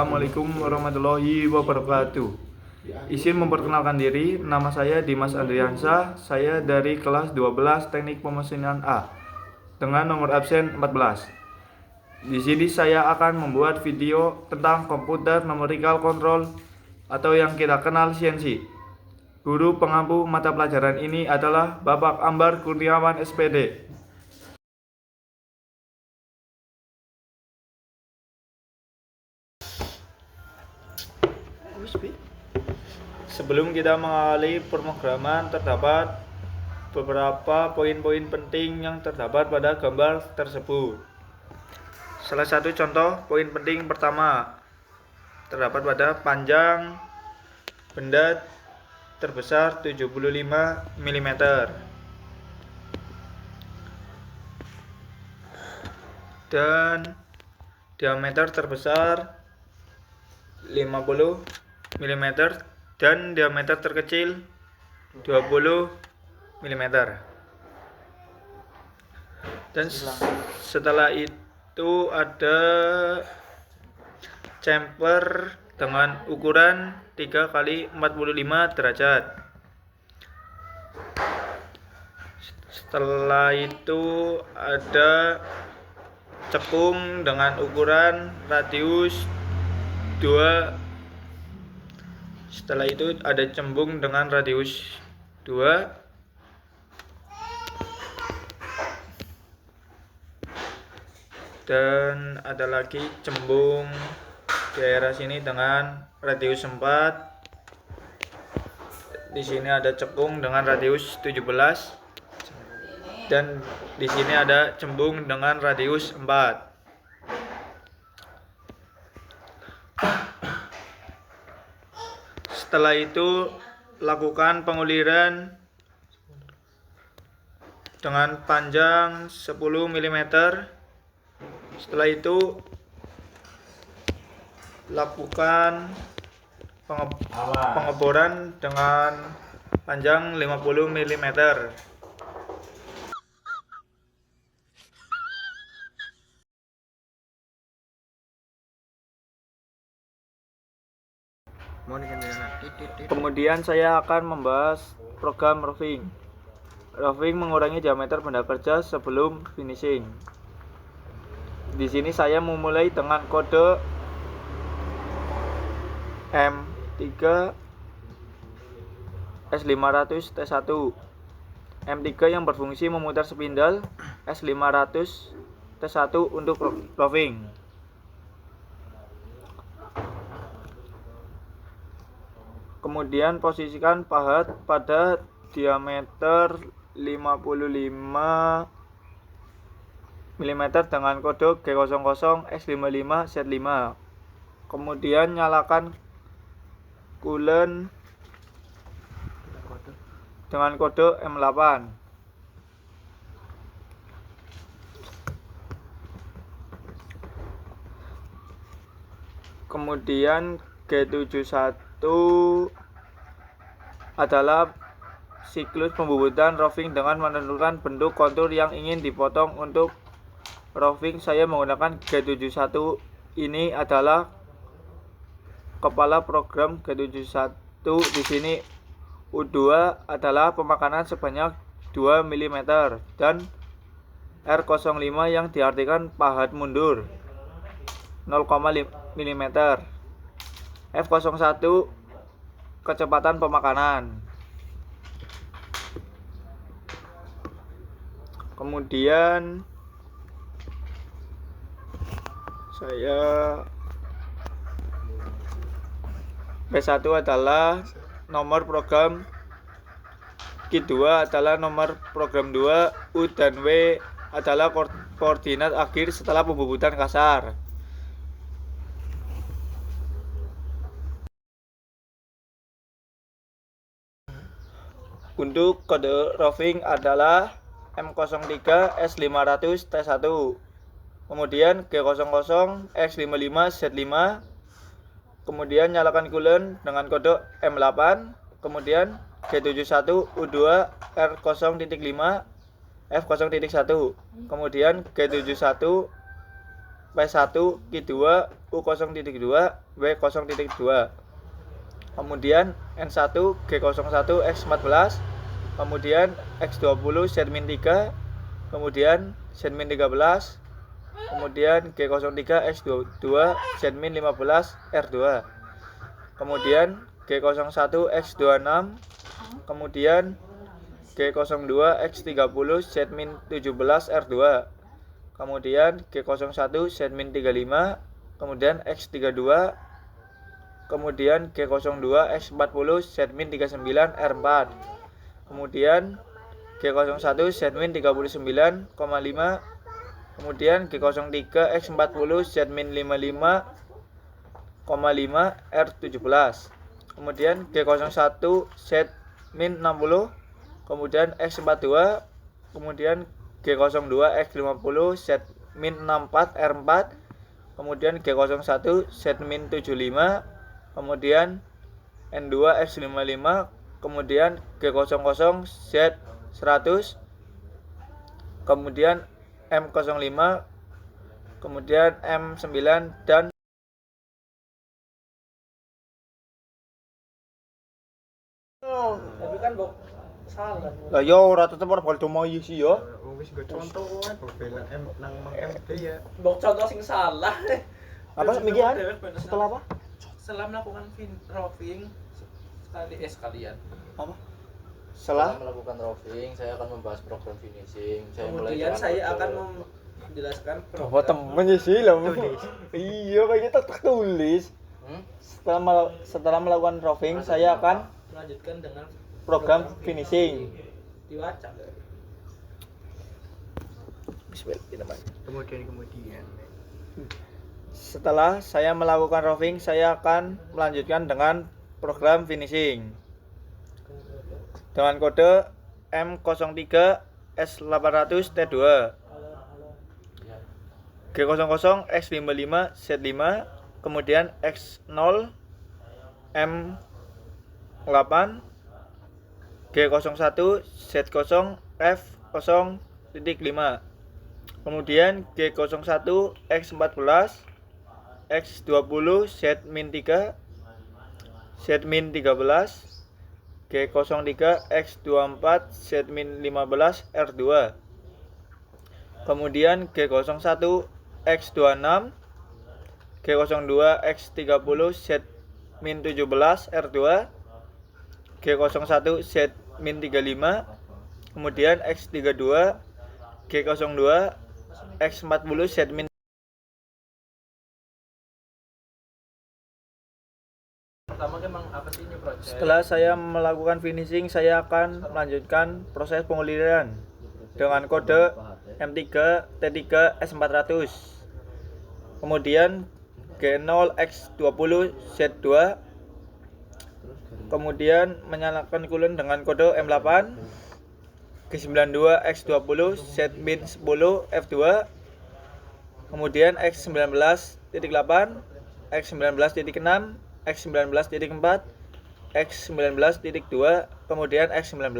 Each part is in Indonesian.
Assalamualaikum warahmatullahi wabarakatuh. Izin memperkenalkan diri, nama saya Dimas Andriansyah. Saya dari kelas 12 Teknik Pemesinan A dengan nomor absen 14. Di sini saya akan membuat video tentang komputer numerical control atau yang kita kenal CNC. Guru pengampu mata pelajaran ini adalah Bapak Ambar Kurniawan SPD. Sebelum kita mengawali pemrograman, terdapat beberapa poin-poin penting yang terdapat pada gambar tersebut. Salah satu contoh poin penting pertama terdapat pada panjang benda terbesar 75 mm dan diameter terbesar 50 mm dan diameter terkecil 20 mm. Dan setelah itu ada chamfer dengan ukuran 3 x 45 derajat. Setelah itu ada cekung dengan ukuran radius 2. Setelah itu ada cembung dengan radius 2. Dan ada lagi cembung di daerah sini dengan radius 4. Di sini ada cekung dengan radius 17 dan di sini ada cembung dengan radius 4. Setelah itu lakukan penguliran dengan panjang 10 mm. Setelah itu lakukan pengeboran dengan panjang 50 mm. Kemudian saya akan membahas program roughing. Roughing mengurangi diameter benda kerja sebelum finishing. Di sini saya memulai dengan kode M3 S500 T1. M3 yang berfungsi memutar spindle, S500 T1 untuk roughing. Kemudian posisikan pahat pada diameter 55 mm dengan kode G00 X55 Z5. Kemudian nyalakan coolant dengan kode M8. Kemudian G71 adalah siklus pembubutan roughing dengan menentukan bentuk kontur yang ingin dipotong. Untuk roughing saya menggunakan G71. Ini adalah kepala program G71. Di sini U2 adalah pemakanan sebanyak 2 mm dan R05 yang diartikan pahat mundur 0,5 mm. F01 kecepatan pemakanan. Kemudian P1 adalah nomor program, Q2 adalah nomor program 2, U dan W adalah koordinat akhir setelah pembubutan kasar. Untuk kode roughing adalah M03 S500 T1. Kemudian G00 X55 Z5. Kemudian nyalakan coolant dengan kode M8. Kemudian G71 U2 R0.5 F0.1. Kemudian G71 W1 Q2 U0.2 W0.2. Kemudian N1 G01 X14, kemudian X20 Z-3, kemudian Z-13, kemudian G03 X22 Z-15 R2, kemudian G01 X26, kemudian G02 X30 Z-17 R2, kemudian G01 Z-35, kemudian X32, kemudian G02 X40 Z-39 R4, kemudian G01 Z-39,5, kemudian G03 X40 Z-55,5 R17, kemudian G01 Z-60, kemudian X42, kemudian G02 X50 Z-64 R4, kemudian G01 Z-75, kemudian N2 X55, kemudian G00 Z100, kemudian M05, kemudian M9 dan tapi kan bok salah. lah yo ora tetep ora bakal domo isi yo. Wis nggo contoh wae bebelan nang MD ya. Bok contoh sing salah. Apa mikiran? Setelah apa? Setelah melakukan roving sekalian. Apa? Setelah melakukan roving, saya akan membahas program finishing. Kemudian saya akan menjelaskan apa temen sih lah. Iya kayaknya tertulis. Setelah melakukan roving, saya akan melanjutkan dengan program finishing. Diwaca. Kemudian Setelah saya melakukan roving, saya akan melanjutkan dengan program finishing dengan kode M03 S800 T2, G00 X55 Z5, kemudian X0 M8, G01 Z0 F0.5, kemudian G01 X14, X20 Z-3, Z-13, G03 X24 Z-15 R2, kemudian G01 X26, G02 X30 Z-17 R2, G01 Z-35, kemudian X32, G02 X40 Z-. Pertama emang apa sih ini proses? Setelah saya melakukan finishing, saya akan melanjutkan proses penguliran dengan kode M3 T3 S400, kemudian G0 X20 Z2, kemudian menyalakan coolant dengan kode M8, G92 X20 Z-10 F2, kemudian X19.8, X19.6, X19.4, X19.2, kemudian X19,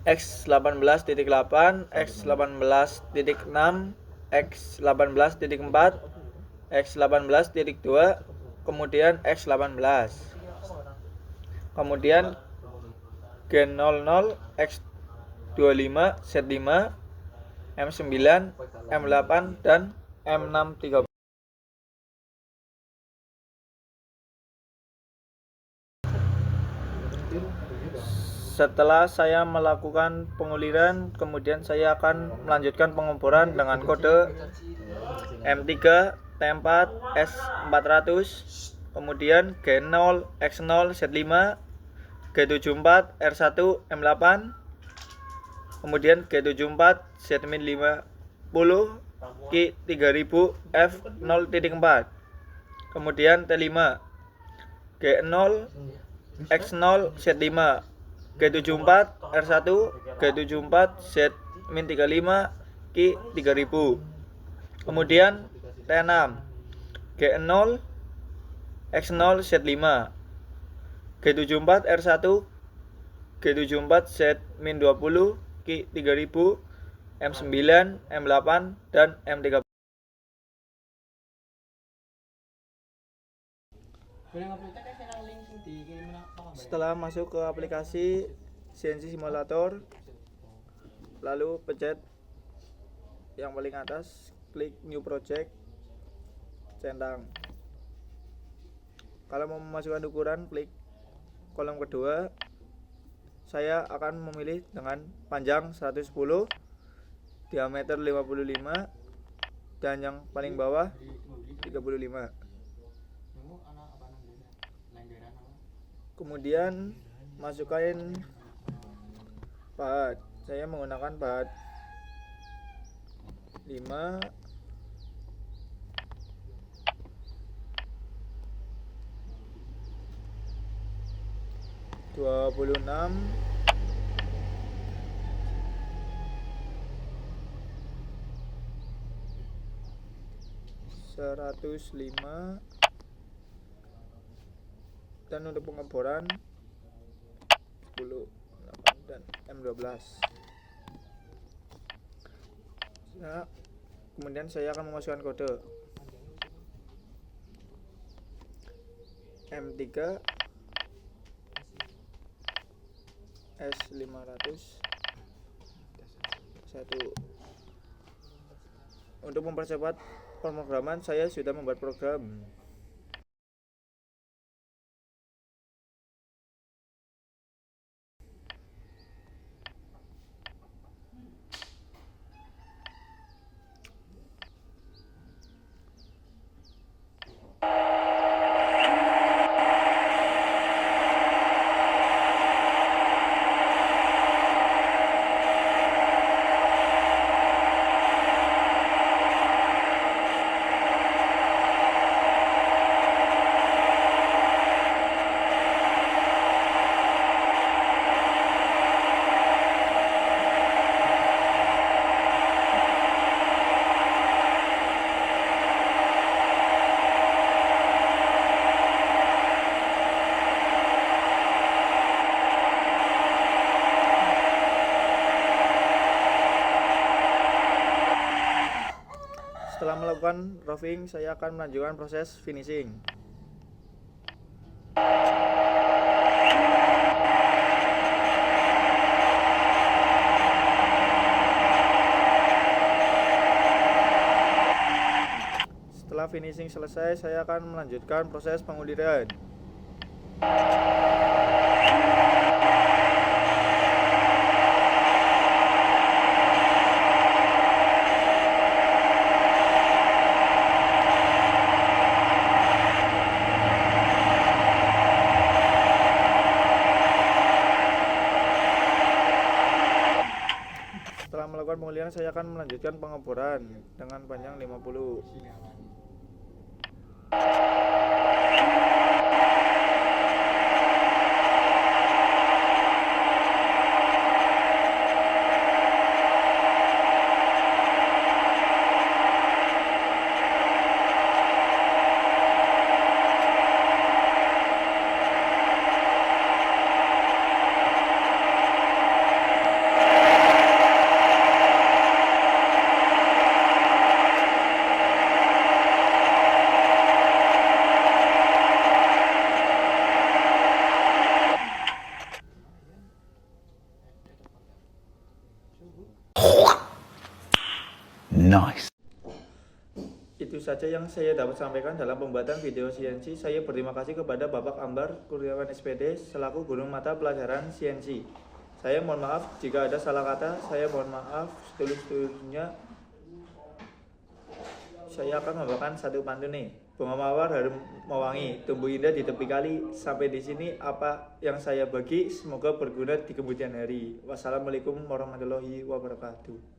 X18.8, X18.6, X18.4, X18.2, kemudian X18, kemudian G00 X25 Z5, M9, M8 dan M6 Setelah saya melakukan penguliran, kemudian saya akan melanjutkan pengukuran dengan kode M3 T4 S400, kemudian G0 X0 Z5, G74 R1 M8, kemudian G74 Z-50 Q3000 F0.4, kemudian T5 G0 X0 Z5, G74 R1, G74 Z-35 Q3000, kemudian T6 G0 X0 Z5, G74 R1, G74 Z-20 Q3000, M9, M8 dan M3. Setelah masuk ke aplikasi CNC Simulator, lalu pencet yang paling atas, klik New Project, centang. Kalau mau memasukkan ukuran, klik kolom kedua. Saya akan memilih dengan panjang 110, diameter 55, dan yang paling bawah 35. Kemudian masukkan pahat. Saya menggunakan pahat 5, 26, 105, dan untuk pengeboran 10, 8, dan M12. Nah, kemudian saya akan memasukkan kode M3 S500 1. Untuk mempercepat pemrograman, saya sudah membuat program. Setelah melakukan roughing, saya akan melanjutkan proses finishing. Setelah finishing selesai, saya akan melanjutkan proses penguliran. Setelah melakukan penguliran, saya akan melanjutkan pengeboran dengan panjang 50. Nice. Itu saja yang saya dapat sampaikan dalam pembuatan video CNC. Saya berterima kasih kepada Bapak Ambar Kurniawan SPD selaku guru mata pelajaran CNC. Saya mohon maaf jika ada salah kata. Saya mohon maaf setulus-tulusnya. Saya akan membawakan satu pantun nih. Bunga mawar harum mewangi, tumbuh indah di tepi kali. Sampai di sini apa yang saya bagi, semoga berguna di kemudian hari. Wassalamualaikum warahmatullahi wabarakatuh.